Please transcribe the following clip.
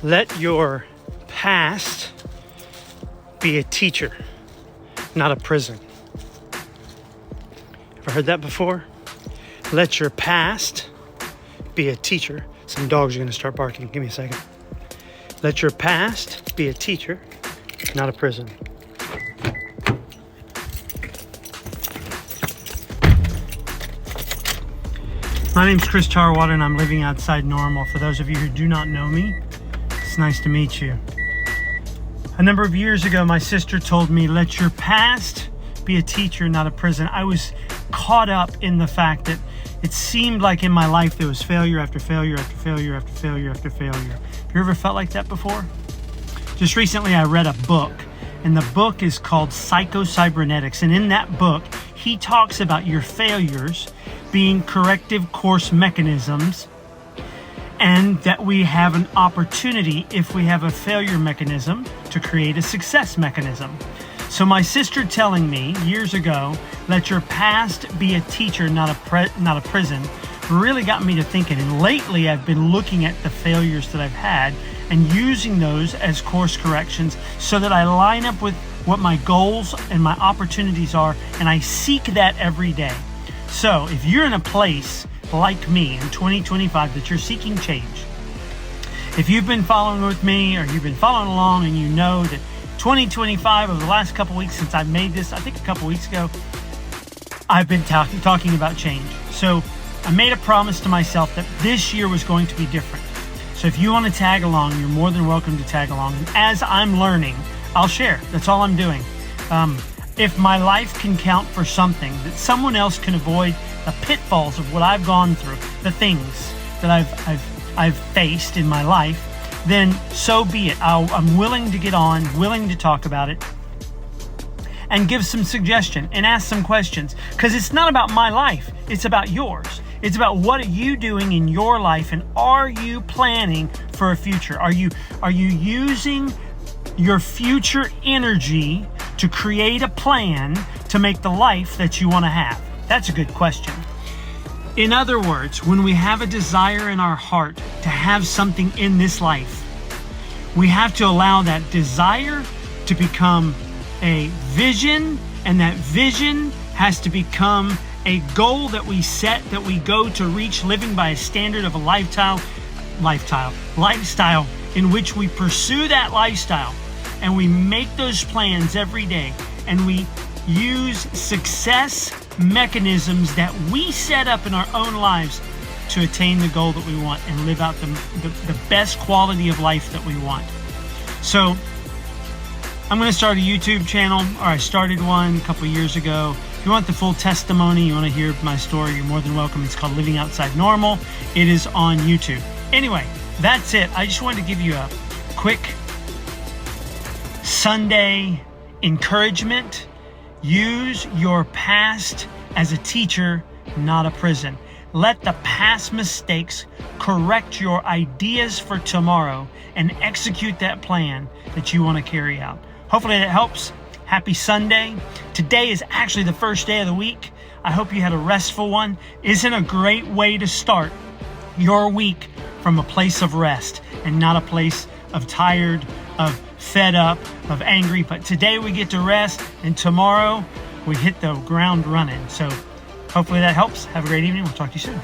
Let your past be a teacher, not a prison. Ever heard that before? Let your past be a teacher. Some dogs are going to start barking. Give me a second. Let your past be a teacher, not a prison. My name's Chris Tarwater, and I'm living outside normal. For those of you who do not know me, it's nice to meet you. A number of years ago, my sister told me, let your past be a teacher, not a prison. I was caught up in the fact that it seemed like in my life there was failure after failure after failure after failure after failure. Have you ever felt like that before? Just recently I read a book, and the book is called Psycho-Cybernetics. And in that book, he talks about your failures being corrective course mechanisms, and that we have an opportunity, if we have a failure mechanism, to create a success mechanism. So my sister telling me years ago, let your past be a teacher, not a prison, really got me to thinking. And lately I've been looking at the failures that I've had and using those as course corrections so that I line up with what my goals and my opportunities are, and I seek that every day. So if you're in a place like me in 2025 that you're seeking change, if you've been following with me or you've been following along and you know that 2025, over the last couple weeks since I made this, I think a couple weeks ago, I've been talking about change. So I made a promise to myself that this year was going to be different. So if you want to tag along, you're more than welcome to tag along. And as I'm learning, I'll share. That's all I'm doing. If my life can count for something, that someone else can avoid the pitfalls of what I've gone through, the things that I've faced in my life, then so be it. I'm willing to get on, willing to talk about it, and give some suggestion and ask some questions. Because it's not about my life, it's about yours. It's about what are you doing in your life, and are you planning for a future? Are you using your future energy to create a plan to make the life that you want to have? That's a good question. In other words, when we have a desire in our heart to have something in this life, we have to allow that desire to become a vision, and that vision has to become a goal that we set, that we go to reach, living by a standard of a lifestyle in which we pursue that lifestyle, and we make those plans every day, and we use success mechanisms that we set up in our own lives to attain the goal that we want and live out the best quality of life that we want. So I'm going to start a YouTube channel, or I started one a couple years ago. If you want the full testimony, you want to hear my story, you're more than welcome. It's called Living Outside Normal. It is on YouTube. Anyway, that's it. I just wanted to give you a quick Sunday encouragement. Use your past as a teacher, not a prison. Let the past mistakes correct your ideas for tomorrow and execute that plan that you want to carry out. Hopefully that helps. Happy Sunday. Today is actually the first day of the week. I hope you had a restful one. Isn't a great way to start your week from a place of rest and not a place of tired, of fed up, of angry. But today we get to rest, and tomorrow we hit the ground running. So hopefully that helps. Have a great evening. We'll talk to you soon.